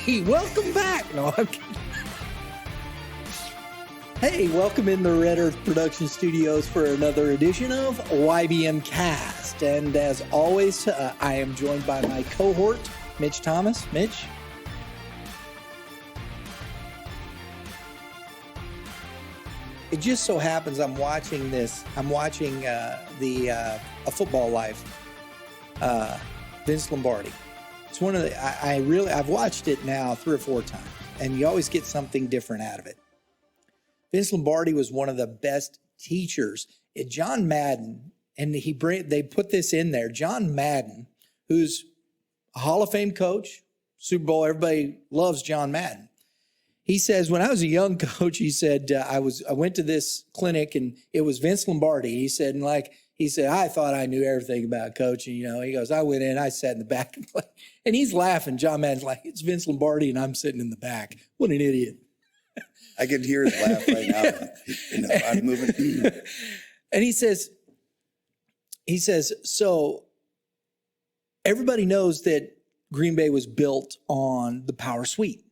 Hey, welcome back. No, I'm kidding. Hey, welcome in the Red Earth Production Studios for another edition of YBMcast. And as always, I am joined by my cohort, Mitch Thomas. Mitch. It just so happens I'm watching A Football Life, Vince Lombardi. It's one of the, I've watched it now 3 or 4 times, and you always get something different out of it. Vince Lombardi was one of the best teachers. John Madden, and they put this in there. John Madden, who's a Hall of Fame coach, Super Bowl, everybody loves John Madden. He says, when I was a young coach, he said, I went to this clinic and it was Vince Lombardi. He said, I thought I knew everything about coaching. He goes, I went in, I sat in the back and he's laughing. John Madden's like, it's Vince Lombardi and I'm sitting in the back. What an idiot. I can hear his laugh right now. I'm moving. And he says, so everybody knows that Green Bay was built on the power sweep.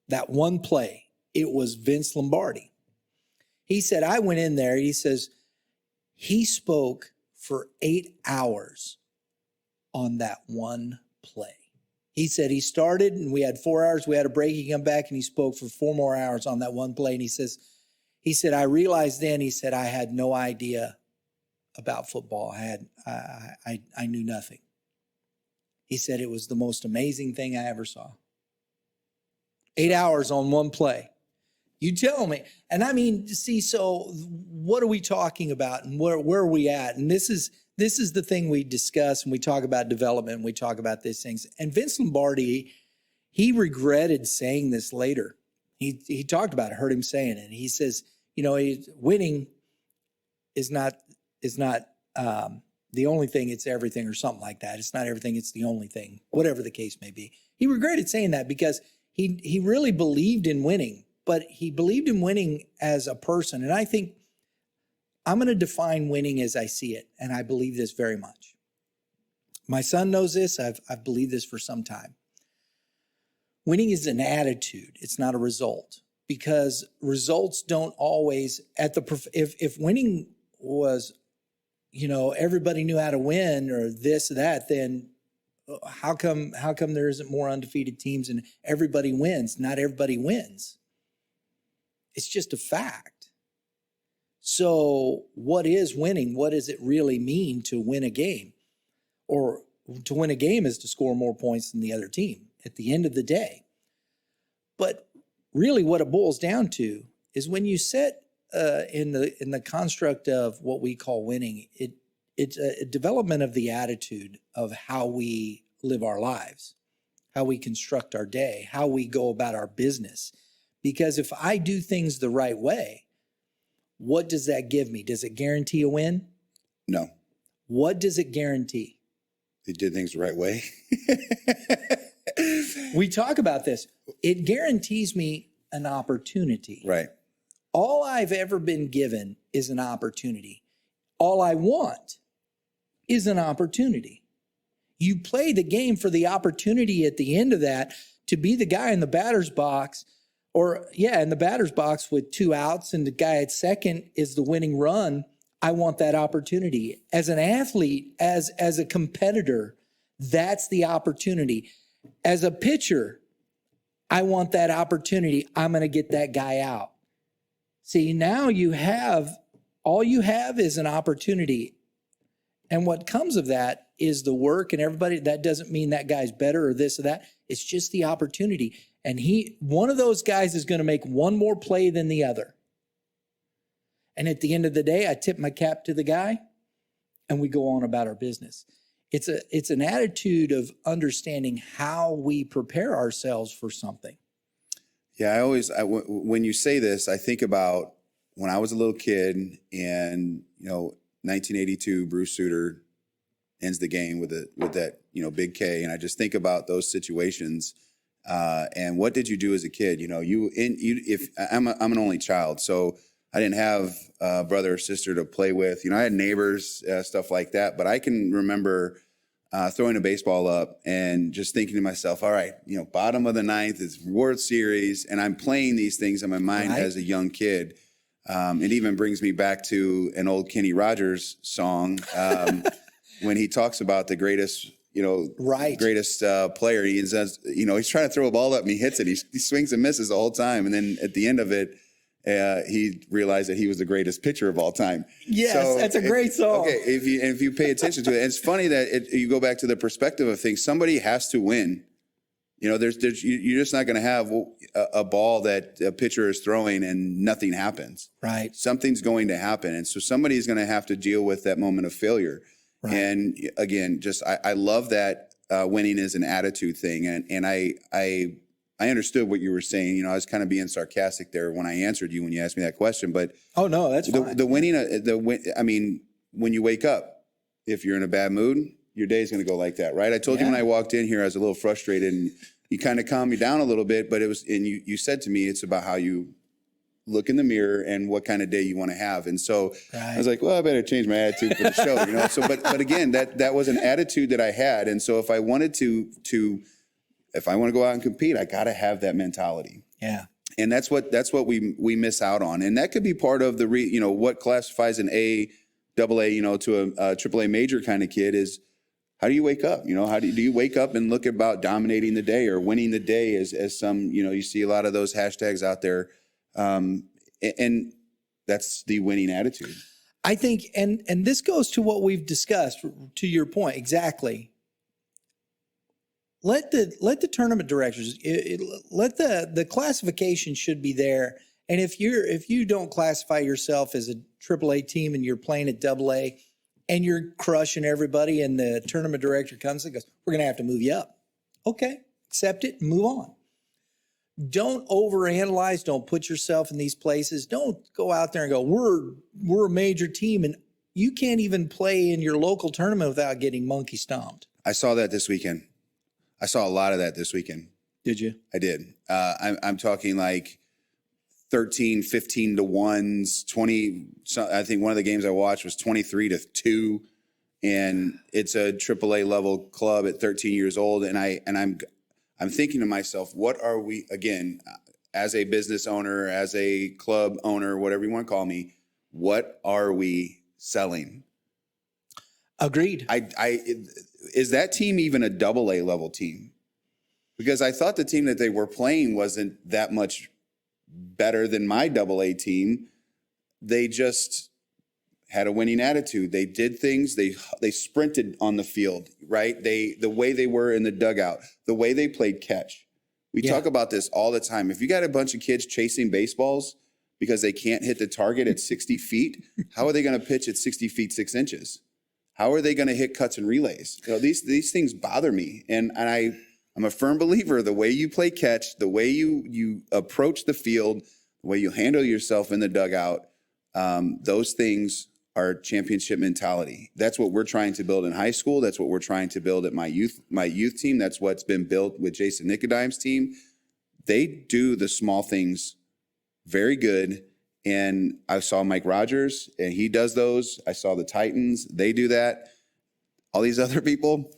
That one play, it was Vince Lombardi. He said, I went in there. He says, he spoke for 8 hours on that one play. He said he started and we had 4 hours. We had a break. He came back and he spoke for 4 more hours on that one play. And he said, I realized then, he said, I had no idea about football. I knew nothing. He said it was the most amazing thing I ever saw. 8 hours on one play. You tell me. And I mean, see, so what are we talking about and where are we at? And this is the thing we discuss when we talk about development and we talk about these things. And Vince Lombardi, he regretted saying this later. He talked about it, heard him saying it. He says, winning is not the only thing, it's everything or something like that. It's not everything, it's the only thing, whatever the case may be. He regretted saying that because he really believed in winning, but he believed in winning as a person. And I think I'm going to define winning as I see it, and I believe this very much. My son knows this. I've believed this for some time. Winning is an attitude. It's not a result, because results don't always if winning was, everybody knew how to win or this or that, then how come there isn't more undefeated teams and everybody wins? Not everybody wins. It's just a fact. So what is winning? What does it really mean to win a game? Or to win a game is to score more points than the other team at the end of the day. But really what it boils down to is when you set in the construct of what we call winning, it's a development of the attitude of how we live our lives, how we construct our day, how we go about our business. Because if I do things the right way, what does that give me? Does it guarantee a win? No. What does it guarantee? You did things the right way. We talk about this. It guarantees me an opportunity. Right. All I've ever been given is an opportunity. All I want is an opportunity. You play the game for the opportunity at the end of that to be the guy in the batter's box, in the batter's box with 2 outs and the guy at second is the winning run. I want that opportunity. As an athlete, as a competitor, that's the opportunity. As a pitcher, I want that opportunity. I'm going to get that guy out. See, now all you have is an opportunity. And what comes of that is the work and everybody. That doesn't mean that guy's better or this or that. It's just the opportunity. And one of those guys is going to make one more play than the other. And at the end of the day, I tip my cap to the guy and we go on about our business. It's an attitude of understanding how we prepare ourselves for something. Yeah, when you say this, I think about when I was a little kid and, 1982, Bruce Sutter ends the game with that, big K. And I just think about those situations. And what did you do as a kid? I'm an only child, so I didn't have a brother or sister to play with. I had neighbors, stuff like that. But I can remember throwing a baseball up and just thinking to myself, all right, bottom of the ninth is World Series, and I'm playing these things in my mind as a young kid. It even brings me back to an old Kenny Rogers song when he talks about the greatest, greatest player. He says, he's trying to throw a ball up and he hits it. He swings and misses the whole time. And then at the end of it, he realized that he was the greatest pitcher of all time. Yes, so that's a great song. Okay, if you pay attention to it, and it's funny that you go back to the perspective of things. Somebody has to win. You're just not going to have a ball that a pitcher is throwing and nothing happens. Right. Something's going to happen, and so somebody's going to have to deal with that moment of failure. Right. And again, I love that winning is an attitude thing, and I understood what you were saying. I was kind of being sarcastic there when I answered you when you asked me that question. But oh no, that's fine. The winning. I mean, when you wake up, if you're in a bad mood, your day's going to go like that, right? I told you when I walked in here, I was a little frustrated, and you kind of calmed me down a little bit. But you said to me, it's about how you look in the mirror and what kind of day you want to have. And so I was like, well, I better change my attitude for the show, So, but again, that was an attitude that I had, and so if I wanted if I want to go out and compete, I got to have that mentality. Yeah. And that's what we miss out on. And that could be part of the what classifies an AA, to a AAA major kind of kid is how do you wake up? How do you wake up and look about dominating the day or winning the day as some, you see a lot of those hashtags out there. And that's the winning attitude. I think, and this goes to what we've discussed, to your point, exactly. Let the tournament directors, let the classification should be there. And if you don't classify yourself as a AAA team and you're playing at AA and you're crushing everybody and the tournament director comes and goes, we're going to have to move you up. Okay, accept it and move on. Don't overanalyze. Don't put yourself in these places. Don't go out there and go, we're a major team and you can't even play in your local tournament without getting monkey stomped. I saw that this weekend. I saw a lot of that this weekend. Did you? I did. I'm talking like 13, 15 to 1s, 20. I think one of the games I watched was 23-2. And it's a AAA level club at 13 years old. And I'm thinking to myself, what are we, again, as a business owner, as a club owner, whatever you want to call me, what are we selling? Agreed. Is that team even a AA level team? Because I thought the team that they were playing wasn't that much better than my AA team. They just had a winning attitude. They did things. They sprinted on the field, right? The way they were in the dugout, the way they played catch. We talk about this all the time. If you got a bunch of kids chasing baseballs because they can't hit the target at 60 feet, how are they going to pitch at 60 feet, 6 inches? How are they going to hit cuts and relays? These things bother me. And I'm a firm believer, the way you play catch, the way you approach the field, the way you handle yourself in the dugout, those things are championship mentality. That's what we're trying to build in high school. That's what we're trying to build at my youth team. That's what's been built with Jason Nicodime's team. They do the small things very good. And I saw Mike Rogers, and he does those. I saw the Titans. They do that. All these other people,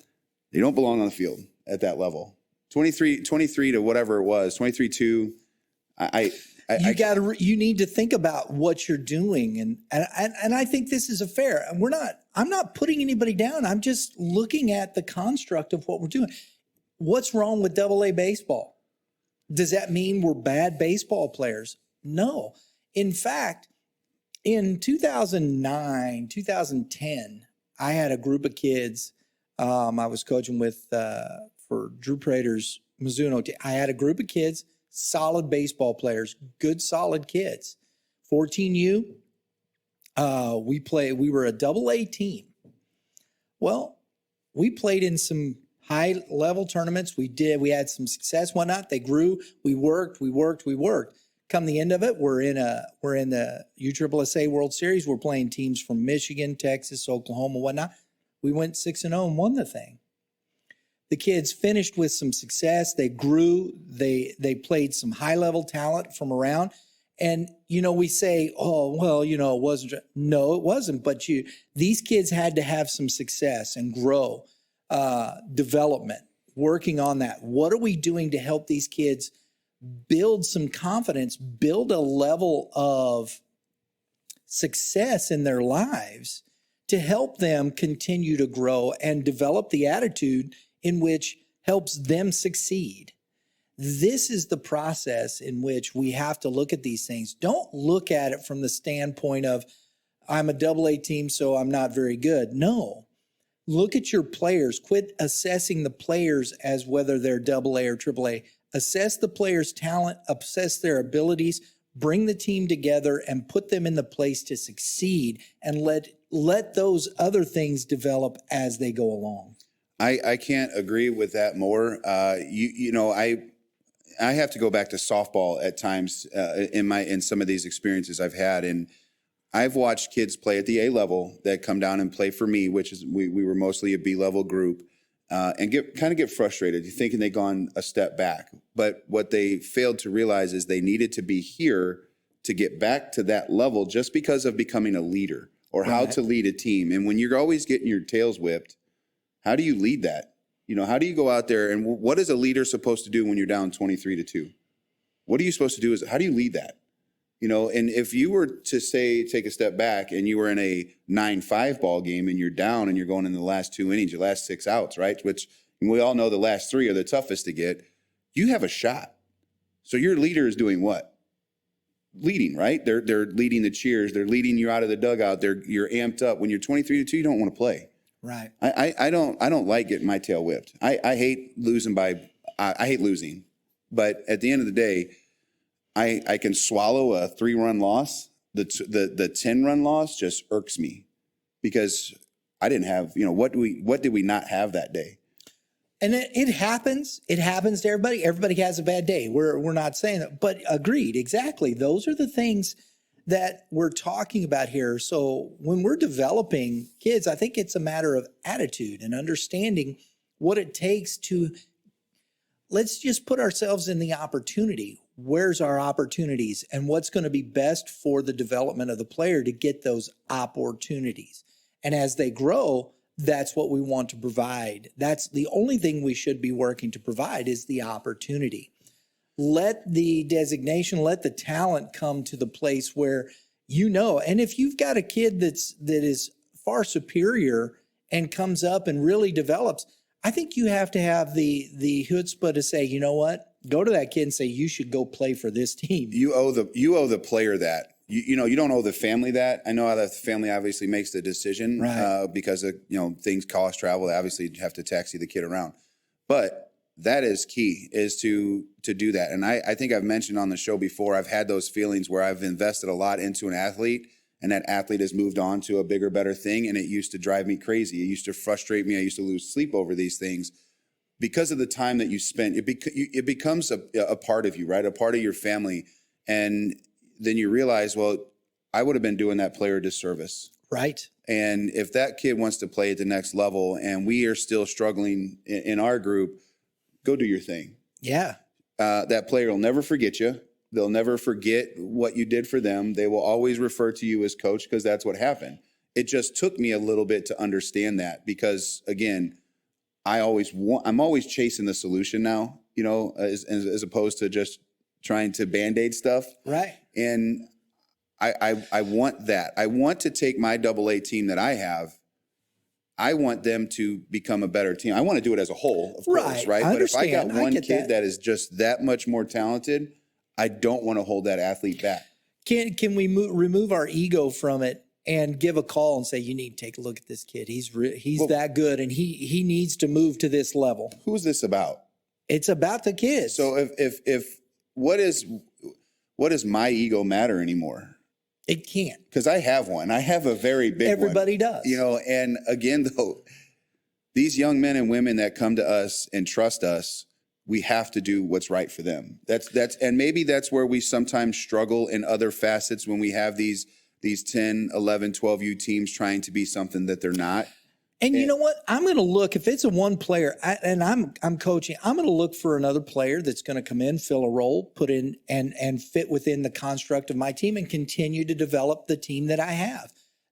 they don't belong on the field at that level. 23 to whatever it was, 23-2. You need to think about what you're doing. And I think this is fair. I'm not putting anybody down. I'm just looking at the construct of what we're doing. What's wrong with AA baseball? Does that mean we're bad baseball players? No. In fact, in 2009, 2010, I had a group of kids I was coaching with for Drew Prater's Mizuno team. I had a group of kids, solid baseball players, good, solid kids. 14U, we were a AA team. Well, we played in some high-level tournaments. We had some success, whatnot. They grew. We worked. Come the end of it, we're in the USSSA World Series. We're playing teams from Michigan, Texas, Oklahoma, whatnot. We went 6-0 and won the thing. The kids finished with some success. They grew. They played some high-level talent from around. And, we say, oh, well, it wasn't. No, it wasn't. But these kids had to have some success and grow. development, working on that. What are we doing to help these kids build some confidence, build a level of success in their lives to help them continue to grow and develop the attitude in which helps them succeed? This is the process in which we have to look at these things. Don't look at it from the standpoint of, I'm a AA team, so I'm not very good. No. Look at your players. Quit assessing the players as whether they're AA or AAA. Assess the players' talent, assess their abilities, bring the team together and put them in the place to succeed, and let those other things develop as they go along. I can't agree with that more. I have to go back to softball at times in some of these experiences I've had, and I've watched kids play at the A level that come down and play for me, which is we were mostly a B level group, and get frustrated, thinking they've gone a step back. But what they failed to realize is they needed to be here to get back to that level, just because of becoming a leader or how to lead a team. And when you're always getting your tails whipped, how do you lead that? How do you go out there, and what is a leader supposed to do when you're down 23-2? What are you supposed to do? How do you lead that? And if you were to take a step back and you were in a 9-5 ball game and you're down and you're going in the last 2 innings, your last 6 outs, right? Which we all know the last 3 are the toughest to get. You have a shot. So your leader is doing what? Leading, right? They're leading the cheers. They're leading you out of the dugout. You're amped up. When you're 23-2, you don't want to play. Right. I don't like getting my tail whipped. I hate losing I hate losing. But at the end of the day, I can swallow a 3-run loss. The 10-run loss just irks me, because I didn't have, what did we not have that day? And it happens. It happens to everybody. Everybody has a bad day. We're not saying that, but agreed. Exactly. Those are the things that we're talking about here. So when we're developing kids, I think it's a matter of attitude and understanding what it takes to, let's just put ourselves in the opportunity. Where's our opportunities and what's going to be best for the development of the player to get those opportunities? And as they grow, that's what we want to provide. That's the only thing we should be working to provide, is the opportunity. Let the designation, let the talent come to the place where and if you've got a kid that is far superior and comes up and really develops, I think you have to have the chutzpah to say, you know what, go to that kid and say, you should go play for this team. You owe the player that. You don't owe the family that. I know how the family obviously makes the decision, right, because of things cost travel. They obviously have to taxi the kid around, but that is key, is to do that. And I think I've mentioned on the show before, I've had those feelings where I've invested a lot into an athlete, and that athlete has moved on to a bigger, better thing. And it used to drive me crazy. It used to frustrate me. I used to lose sleep over these things because of the time that you spent. It becomes a part of you, right? A part of your family. And then you realize, well, I would have been doing that player a disservice. Right. And if that kid wants to play at the next level and we are still struggling in our group, go do your thing. Yeah. That player will never forget you. They'll never forget what you did for them. They will always refer to you as coach, because that's what happened. It just took me a little bit to understand that, because again, I'm always chasing the solution now, as opposed to just trying to Band-Aid stuff. Right. And I want that. I want to take my AA team that I have. I want them to become a better team. I want to do it as a whole, of course, right? But if I got one kid that is just that much more talented, I don't want to hold that athlete back. Can we remove our ego from it and give a call and say, you need to take a look at this kid. He's that good, and he needs to move to this level. Who's this about? It's about the kids. So if what does my ego matter anymore? It can't. Because I have one. I have a very big Everybody one. does. And again, though, these young men and women that come to us and trust us, we have to do what's right for them. And maybe that's where we sometimes struggle in other facets, when we have these 10, 11, 12U teams trying to be something that they're not. And you know what? I'm going to look, if it's a one player and I'm coaching, I'm going to look for another player that's going to come in, fill a role, put in and fit within the construct of my team and continue to develop the team that I have.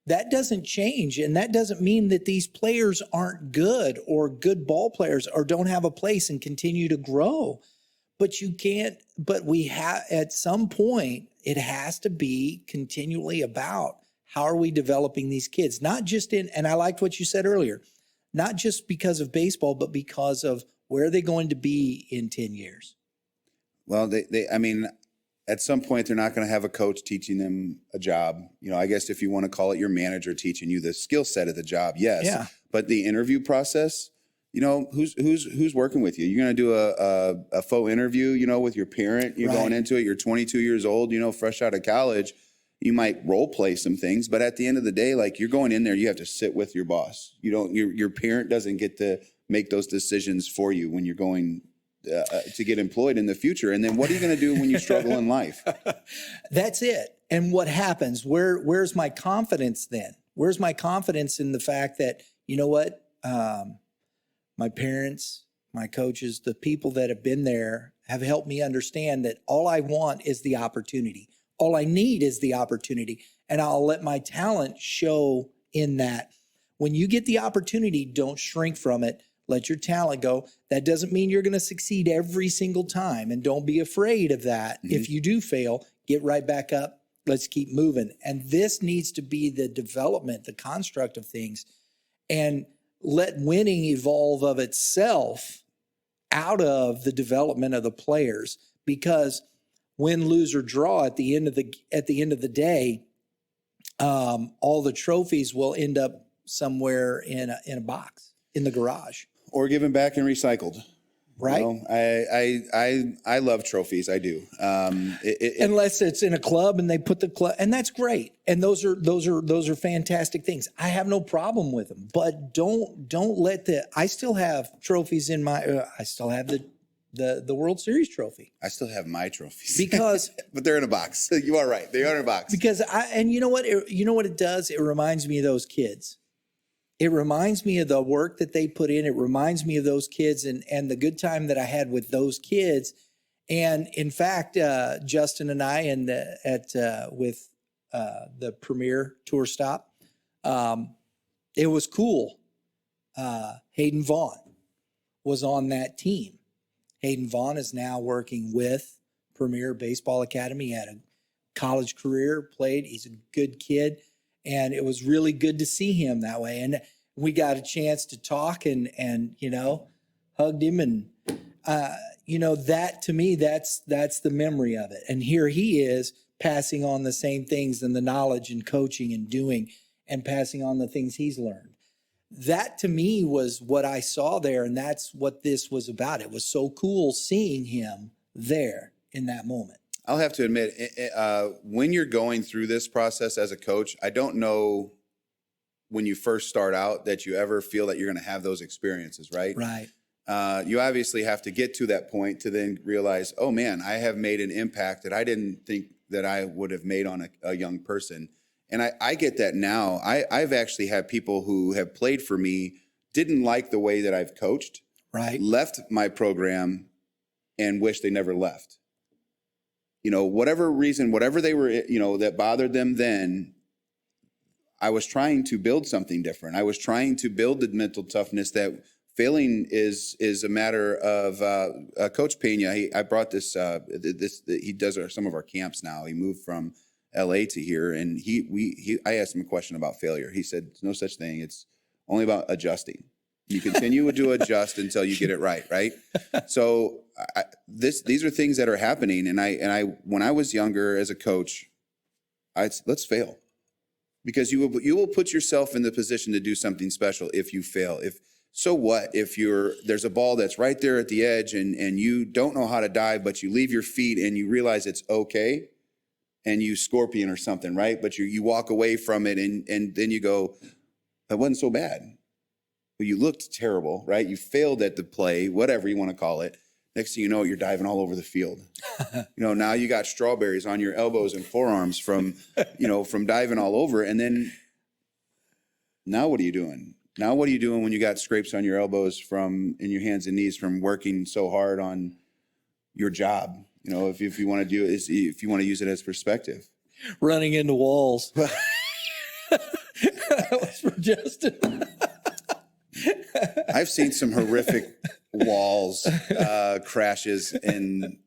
that doesn't change. And that doesn't mean that these players aren't good or good ball players or don't have a place and continue to grow. But you can't, but we have, at some point, it has to be continually about how are we developing these kids? Not just in, and I liked what you said earlier, not just because of baseball, but because of where are they going to be in 10 years? Well, I mean, at some point, they're not going to have a coach teaching them a job. You know, I guess if you want to call it your manager teaching you the skill set of the job, yes. Yeah. But the interview process, you know, who's working with you? You're going to do a faux interview, you know, with your parent. You're going into it. You're 22 years old, you know, fresh out of college. You might role play some things, but at the end of the day, like you're going in there, you have to sit with your boss. You don't. Your parent doesn't get to make those decisions for you when you're going to get employed in the future. And then what are you going to do when you struggle in life? That's it. And what happens? Where's my confidence then? Where's my confidence in the fact that, you know what, my parents, my coaches, the people that have been there have helped me understand that all I want is the opportunity. All I need is the opportunity. And I'll let my talent show in that. When you get the opportunity, don't shrink from it. Let your talent go. That doesn't mean you're going to succeed every single time. And don't be afraid of that. Mm-hmm. If you do fail, get right back up. Let's keep moving. And this needs to be the development, the construct of things. And let winning evolve of itself out of the development of the players. Because win, lose, or draw at the end of the day, all the trophies will end up somewhere in a box in the garage. Or given back and recycled. Right. You know, I love trophies. I do. Unless it's in a club and they put the club, and that's great. And those are fantastic things. I have no problem with them, but don't let I still have trophies in my, I still have the World Series trophy. I still have my trophies because, but they're in a box. You are right. They are in a box because and you know what it does? It reminds me of those kids. It reminds me of the work that they put in. It reminds me of those kids and the good time that I had with those kids. And in fact, Justin and I with the Premier Tour stop, it was cool. Hayden Vaughn was on that team. Hayden Vaughn is now working with Premier Baseball Academy. He had a college career, played. He's a good kid. And it was really good to see him that way. And we got a chance to talk and you know, hugged him. And, you know, that to me, that's the memory of it. And here he is passing on the same things and the knowledge and coaching and doing and passing on the things he's learned. That to me was what I saw there. And that's what this was about. It was so cool seeing him there in that moment. I'll have to admit, when you're going through this process as a coach, I don't know when you first start out that you ever feel that you're going to have those experiences, right? Right. You obviously have to get to that point to then realize, oh man, I have made an impact that I didn't think that I would have made on a young person. And I get that now. I've actually had people who have played for me, didn't like the way that I've coached, right? Left my program and wish they never left. You know, whatever reason, whatever they were, you know, that bothered them then, I was trying to build something different. I was trying to build the mental toughness that failing is a matter of, Coach Pena, I brought this, he does some of our camps now. He moved from LA to here, and I asked him a question about failure. He said, "There's no such thing. It's only about adjusting. You continue to adjust until you get it right." Right. So these are things that are happening. And I when I was younger as a coach, let's fail, because you will put yourself in the position to do something special if you fail. So what if there's a ball that's right there at the edge and you don't know how to dive, but you leave your feet and you realize it's okay, and you scorpion or something, right? But you walk away from it and then you go, that wasn't so bad. Well, you looked terrible, right? You failed at the play, whatever you want to call it. Next thing you know, you're diving all over the field. You know, now you got strawberries on your elbows and forearms from diving all over. And then now what are you doing? Now what are you doing when you got scrapes on your elbows in your hands and knees from working so hard on your job? You know, if you want to if you want to use it as perspective. Running into walls. That was for Justin. I've seen some horrific walls crashes in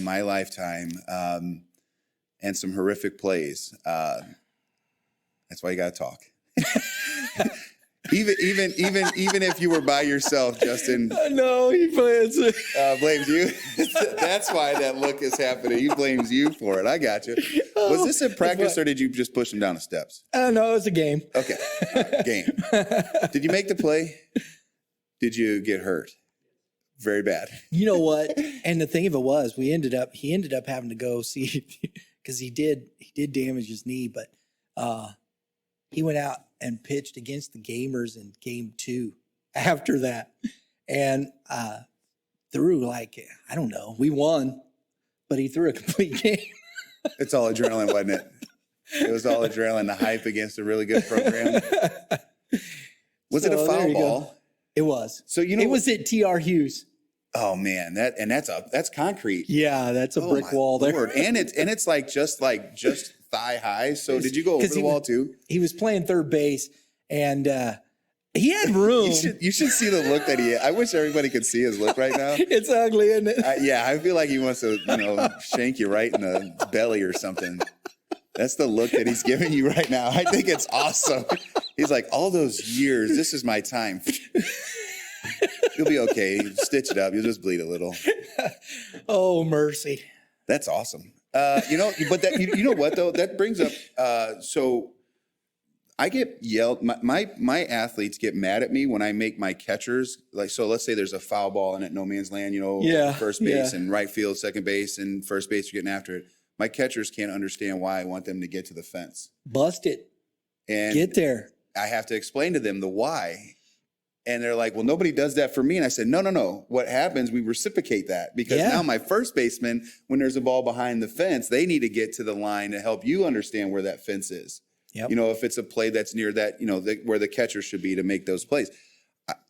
my lifetime, and some horrific plays. That's why you got to talk. Even if you were by yourself, Justin. No, he blames it. Blames you. That's why that look is happening. He blames you for it. I got you. Was this in practice or did you just push him down the steps? No, it was a game. Okay, game. Did you make the play? Did you get hurt? Very bad. You know what? And the thing of it was, he ended up having to go see, because he did damage his knee, but he went out and pitched against the Gamers in game 2 after that. And threw like, I don't know, we won, but he threw a complete game. It's all adrenaline, wasn't it? It was all adrenaline, the hype against a really good program. Was it a foul ball? It was. So it was at TR Hughes. Oh man, that's concrete. Yeah, that's a brick wall there. Lord. And it's just thigh high. So did you go over the wall too? He was playing third base, and he had room. You should see the look that he had. I wish everybody could see his look right now. It's ugly, isn't it? Yeah, I feel like he wants to, shank you right in the belly or something. That's the look that he's giving you right now. I think it's awesome. He's like, all those years, this is my time. You'll be okay. Stitch it up. You'll just bleed a little. Oh, mercy. That's awesome. But that, you know what though? That brings up, so I get yelled, my athletes get mad at me when I make my catchers, so let's say there's a foul ball and at no man's land, first base and right field, second base and first base, you're getting after it. My catchers can't understand why I want them to get to the fence. Bust it. And get there. I have to explain to them the why. And they're like, well, nobody does that for me. And I said, no. What happens, we reciprocate that. Because now my first baseman, when there's a ball behind the fence, they need to get to the line to help you understand where that fence is. Yep. If it's a play that's near that, where the catcher should be to make those plays.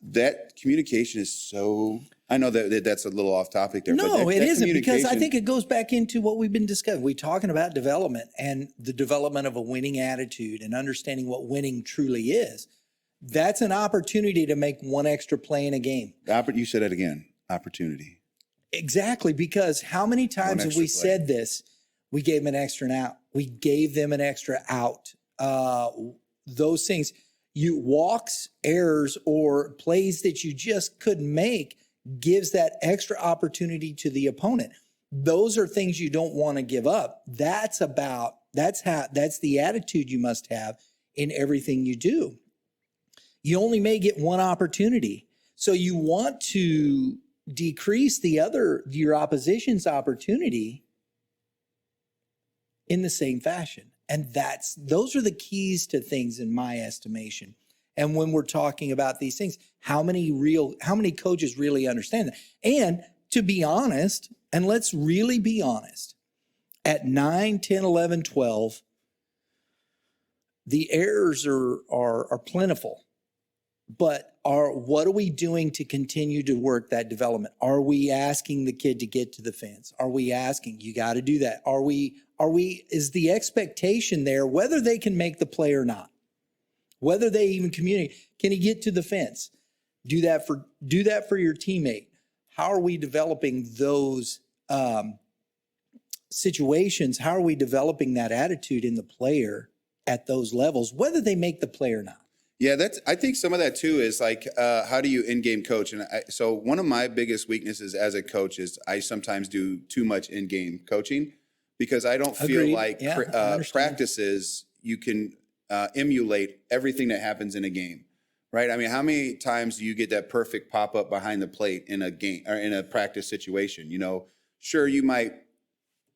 That communication is so... I know that's a little off topic there. No, it isn't, because I think it goes back into what we've been discussing. We're talking about development and the development of a winning attitude and understanding what winning truly is. That's an opportunity to make one extra play in a game. You said it again, opportunity. Exactly, because how many times have we said this? We gave them an extra out. We gave them an extra out. Those things, walks, errors, or plays that you just couldn't make gives that extra opportunity to the opponent. Those are things you don't want to give up. That's the attitude you must have in everything you do. You only may get one opportunity. So you want to decrease your opposition's opportunity in the same fashion. And those are the keys to things in my estimation. And when we're talking about these things, how many coaches really understand that? And to be honest, and let's really be honest, at 9, 10, 11, 12, the errors are plentiful. But what are we doing to continue to work that development? Are we asking the kid to get to the fence? Are we asking, you got to do that? Is the expectation there, whether they can make the play or not? Whether they even communicate, can he get to the fence? Do that for your teammate. How are we developing those situations? How are we developing that attitude in the player at those levels, whether they make the play or not? Yeah, I think some of that too is like, how do you in-game coach? And so one of my biggest weaknesses as a coach is I sometimes do too much in-game coaching because I don't feel like practices you can emulate everything that happens in a game, right? I mean, how many times do you get that perfect pop-up behind the plate in a game or in a practice situation? Sure, you might,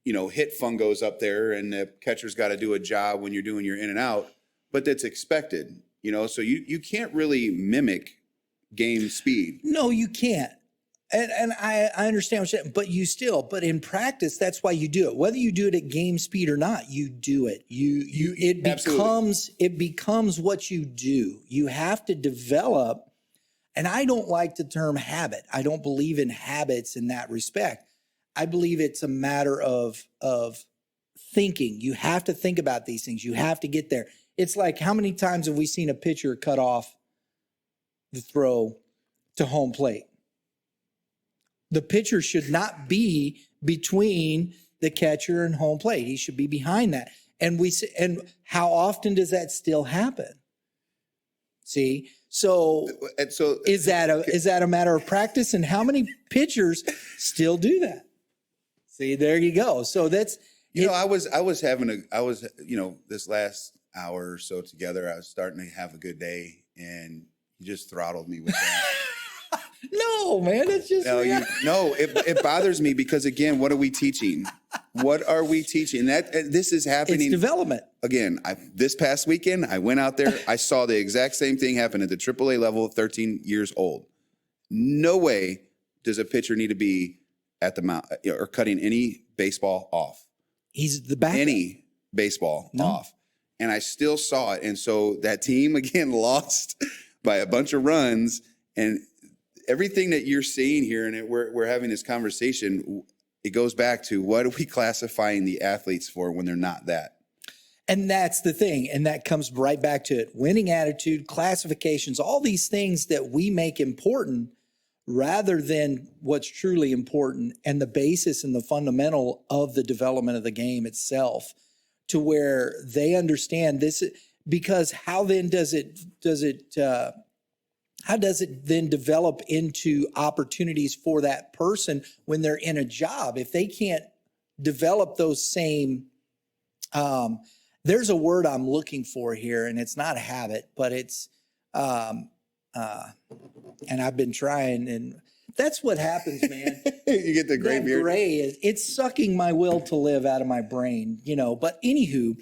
hit fungos up there and the catcher's got to do a job when you're doing your in and out, but that's expected. So you can't really mimic game speed. No, you can't. And I understand what you're saying, but in practice, that's why you do it. Whether you do it at game speed or not, you do it. It becomes what you do. You have to develop, and I don't like the term habit. I don't believe in habits in that respect. I believe it's a matter of thinking. You have to think about these things. You have to get there. It's like, how many times have we seen a pitcher cut off the throw to home plate? The pitcher should not be between the catcher and home plate. He should be behind that. And how often does that still happen? See, so is that a matter of practice? And how many pitchers still do that? See, there you go. So that's I was this last hour or so together, I was starting to have a good day, and you just throttled me with that. No, man, it's just it bothers me because, again, what are we teaching? What are we teaching? This is happening. It's development. Again, this past weekend, I went out there. I saw the exact same thing happen at the AAA level, 13 years old. No way does a pitcher need to be at the mound or cutting any baseball off. He's the backup. Any baseball off. And I still saw it. And so that team, again, lost by a bunch of runs. And everything that you're seeing here, and we're having this conversation, it goes back to, what are we classifying the athletes for when they're not that? And that's the thing. And that comes right back to it. Winning attitude, classifications, all these things that we make important rather than what's truly important and the basis and the fundamental of the development of the game itself, to where they understand this. Because how then does it then develop into opportunities for that person when they're in a job? If they can't develop those same, there's a word I'm looking for here, and it's not a habit, but it's, and I've been trying, and that's what happens, man. You get the gray beard. It's sucking my will to live out of my brain, but anywho,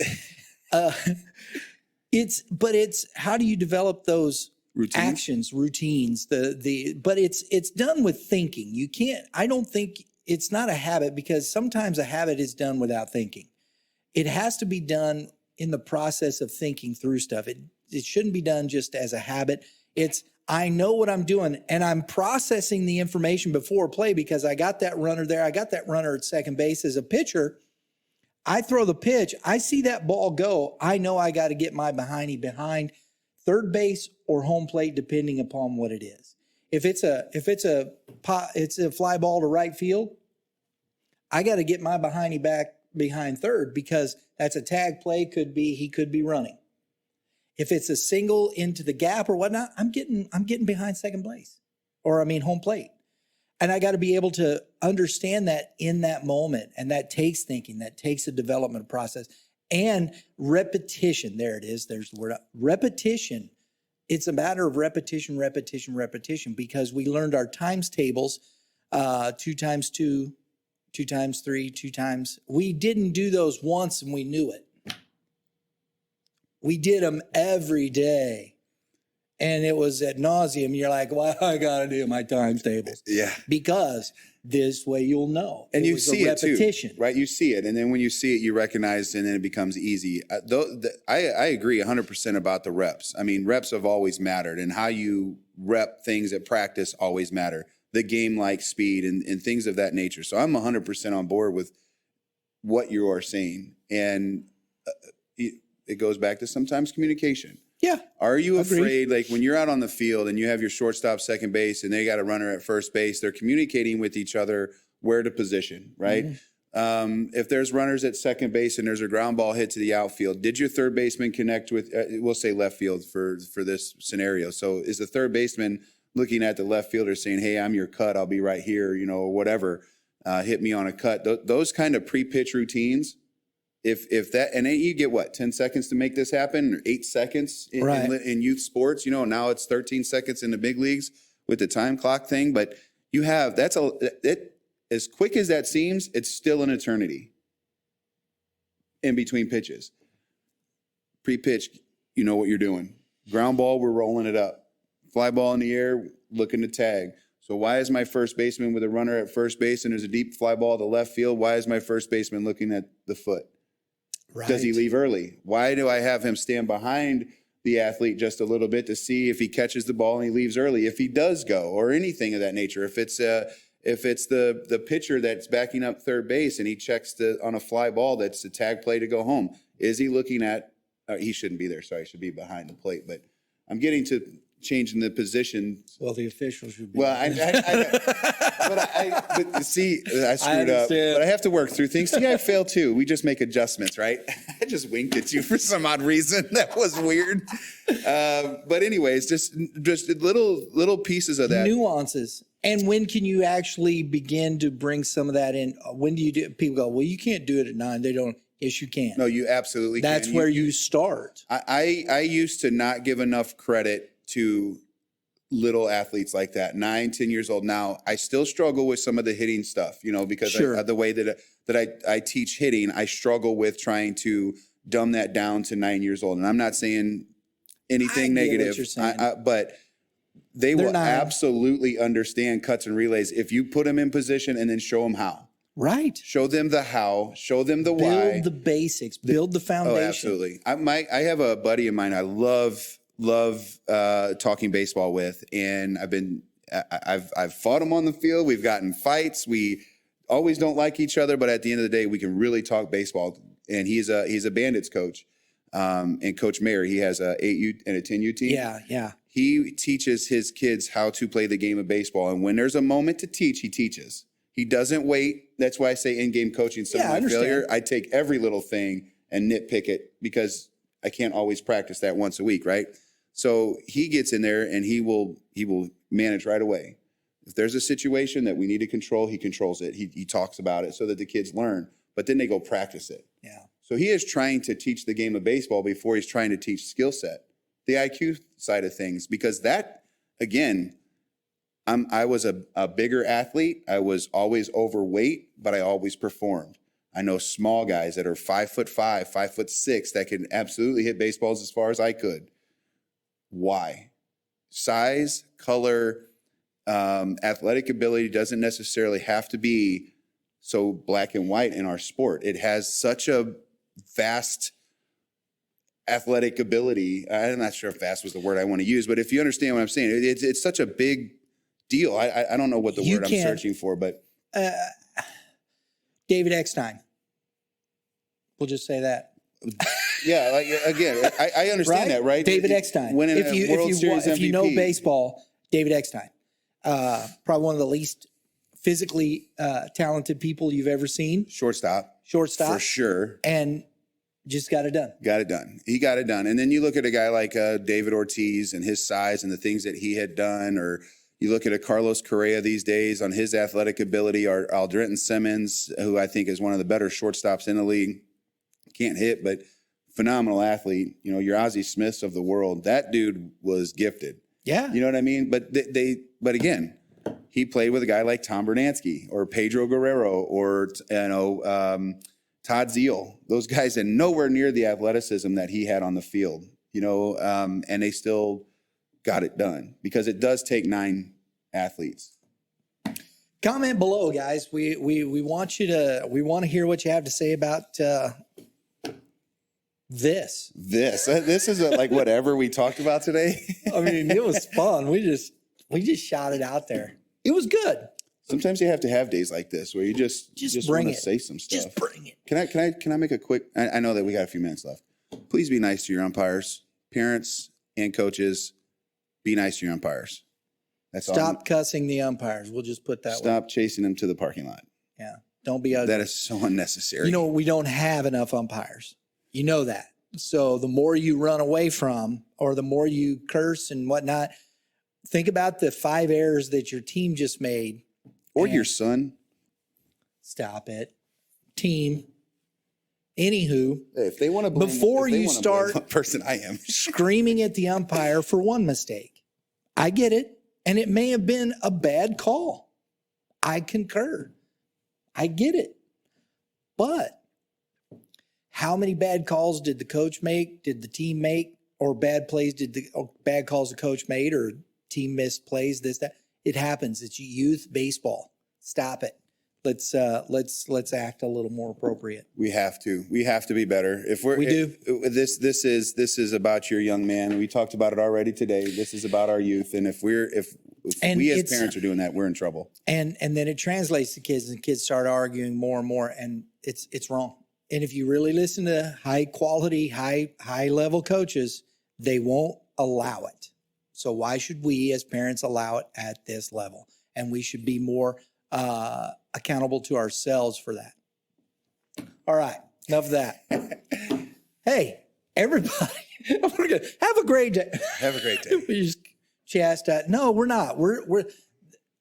it's how do you develop those actions, routines, but it's done with thinking. I don't think it's not a habit, because sometimes a habit is done without thinking. It has to be done in the process of thinking through stuff. It shouldn't be done just as a habit. I know what I'm doing, and I'm processing the information before play, because I got that runner there. I got that runner at second base. As a pitcher, I throw the pitch. I see that ball go. I know I got to get my behind third base or home plate, depending upon what it is. If it's a fly ball to right field, I got to get my behindy back behind third, because that's a tag play. He could be running. If it's a single into the gap or whatnot, I'm getting behind second base, home plate. And I got to be able to understand that in that moment. And that takes thinking, that takes a development process and repetition. There it is. There's the word, repetition. It's a matter of repetition, because we learned our times tables, 2 times 2, 2 times 3, 2 times. We didn't do those once and we knew it. We did them every day. And it was ad nauseum. You're like, why I got to do my times tables? Yeah. Because this way you'll know. And you see it too, right? You see it. And then when you see it, you recognize it, and then it becomes easy. I agree 100% about the reps. Reps have always mattered, and how you rep things at practice always matter. The game-like speed and things of that nature. So I'm 100% on board with what you are saying. And it goes back to sometimes communication. Yeah. Are you afraid, like when you're out on the field and you have your shortstop, second base, and they got a runner at first base, they're communicating with each other where to position, right? Mm-hmm. If there's runners at second base and there's a ground ball hit to the outfield, did your third baseman connect with, we'll say left field for this scenario. So is the third baseman looking at the left fielder saying, hey, I'm your cut, I'll be right here, or whatever, hit me on a cut. Those kind of pre-pitch routines, if that, and then you get 10 seconds to make this happen, or 8 seconds in youth sports, now it's 13 seconds in the big leagues with the time clock thing. But you have, as quick as that seems, it's still an eternity in between pitches. Pre-pitch, you know what you're doing. Ground ball, we're rolling it up. Fly ball in the air, looking to tag. So why is my first baseman with a runner at first base and there's a deep fly ball to left field? Why is my first baseman looking at the foot? Right. Does he leave early? Why do I have him stand behind the athlete just a little bit to see if he catches the ball and he leaves early? If he does go, or anything of that nature. If it's the pitcher that's backing up third base and he checks on a fly ball that's a tag play to go home, is he looking at he shouldn't be there. Sorry, he should be behind the plate. But I'm getting to changing the position. Well, the officials should be. Well, but see, I screwed up. But I have to work through things. See, I fail too. We just make adjustments, right? I just winked at you for some odd reason. That was weird. But anyways, just little pieces of that. Nuances. And when can you actually begin to bring some of that in? When do you do? People go, well, you can't do it at 9. They don't. Yes, you can. No, you absolutely can. That's where you start. I used to not give enough credit to little athletes like that, 9, 10 years old. Now I still struggle with some of the hitting stuff, because Sure. the way that I teach hitting, I struggle with trying to dumb that down to 9 years old. And I'm not saying anything I get what negative, you're saying. but they They're will not. absolutely understand cuts and relays if you put them in position and then show them how. Right. Show them the how, show them the why. Build the basics. Build the foundation. Oh, absolutely. I have a buddy of mine I love talking baseball with, and I've fought him on the field. We've gotten fights. We always don't like each other, but at the end of the day, we can really talk baseball. And he's a Bandits coach, and Coach Mayer. He has a 8U and a 10U team. Yeah. He teaches his kids how to play the game of baseball, and when there's a moment to teach, he teaches. He doesn't wait. That's why I say in-game coaching is some of my failure. I take every little thing and nitpick it because I can't always practice that once a week, right? So he gets in there and he will manage right away. If there's a situation that we need to control, he controls it. He talks about it so that the kids learn, but then they go practice it. Yeah. So he is trying to teach the game of baseball before he's trying to teach skill set, the IQ side of things, because that, again, I was a bigger athlete. I was always overweight, but I always performed. I know small guys that are 5'5", 5'6", that can absolutely hit baseballs as far as I could. Why? Size, color, athletic ability doesn't necessarily have to be so black and white in our sport. It has such a vast athletic ability. I'm not sure if vast was the word I want to use, but if you understand what I'm saying, it's such a big deal. I don't know what the word I'm searching for, but David Eckstein. We'll just say that. Yeah, like, again, I understand that, right? David Eckstein. Winning a World Series MVP. If you know baseball, David Eckstein. Probably one of the least physically talented people you've ever seen. Shortstop. For sure. And just got it done. He got it done. And then you look at a guy like David Ortiz and his size and the things that he had done, or you look at a Carlos Correa these days on his athletic ability, or Aldrenton Simmons, who I think is one of the better shortstops in the league. Can't hit, but phenomenal athlete. Your Ozzie Smiths of the world. That dude was gifted. Yeah. You know what I mean? But but again, he played with a guy like Tom Bernansky or Pedro Guerrero or Todd Zeal. Those guys had nowhere near the athleticism that he had on the field. And they still got it done because it does take 9 athletes. Comment below, guys. We want to hear what you have to say about this. This is like whatever we talked about today. I mean, it was fun. We just shot it out there. It was good. Sometimes you have to have days like this where you just bring want to it. say some stuff. Just bring it. Can I make a quick? I know that we got a few minutes left. Please be nice to your umpires, parents and coaches. Be nice to your umpires. That's all. Stop cussing the umpires. We'll just put that. Stop chasing them to the parking lot. Yeah. Don't be ugly. That is so unnecessary. We don't have enough umpires. You know that. So the more you run away from, or the more you curse and whatnot, think about the 5 errors that your team just made. Or your son. Stop it. Team. Anywho. If they want to blame, before you start the person I am screaming at the umpire for one mistake. I get it. And it may have been a bad call. I concur. I get it. But how many bad calls did the coach make? Did the team make? Or bad plays bad calls the coach made, or team missed plays, this, that? It happens. It's youth baseball. Stop it. Let's act a little more appropriate. We have to be better. This is about your young man. We talked about it already today. This is about our youth. And if we as parents are doing that, we're in trouble. And then it translates to kids, and kids start arguing more and more, and it's wrong. And if you really listen to high quality, high level coaches, they won't allow it. So why should we as parents allow it at this level? And we should be more accountable to ourselves for that. All right, enough of that. Hey, everybody, we're gonna have a great day. Have a great day. We just chastise. No, we're not. We're.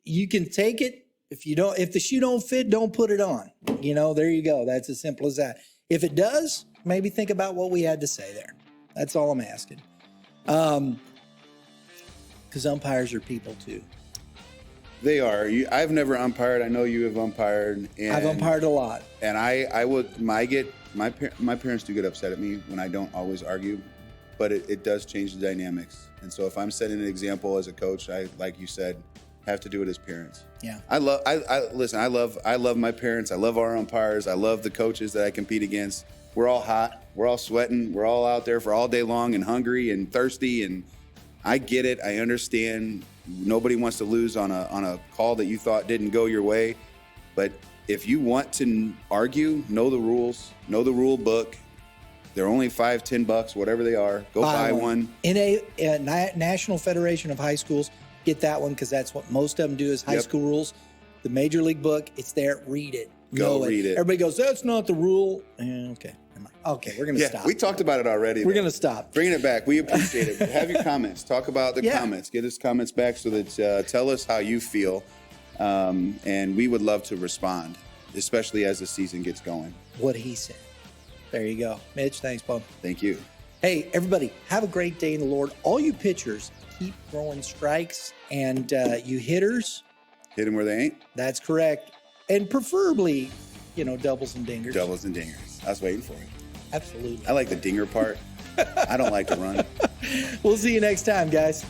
You can take it if the shoe don't fit, don't put it on. There you go. That's as simple as that. If it does, maybe think about what we had to say there. That's all I'm asking. Because umpires are people too. They are. I've never umpired. I know you have umpired. And, I've umpired a lot. And my parents do get upset at me when I don't always argue, but it does change the dynamics. And so if I'm setting an example as a coach, I, like you said, have to do it as parents. Yeah. I love my parents. I love our umpires. I love the coaches that I compete against. We're all hot. We're all sweating. We're all out there for all day long and hungry and thirsty. And I get it. I understand. Nobody wants to lose on a call that you thought didn't go your way. But if you want to argue, know the rules, know the rule book. They're only $5-10, whatever they are. Go buy one. In a National Federation of High Schools, get that one because that's what most of them do is high school rules. The Major League book, it's there. Read it. Go read it. Everybody goes, that's not the rule. Okay. Okay, we're going to stop. We talked about it already. We're going to stop. Bringing it back. We appreciate it. Have your comments. Talk about the comments. Get us comments back so that tell us how you feel. And we would love to respond, especially as the season gets going. What he said. There you go. Mitch, thanks, Bob. Thank you. Hey, everybody, have a great day in the Lord. All you pitchers, keep throwing strikes. And you hitters, hit them where they ain't. That's correct. And preferably, doubles and dingers. Doubles and dingers. I was waiting for it. Absolutely. I like the dinger part. I don't like to run. We'll see you next time, guys.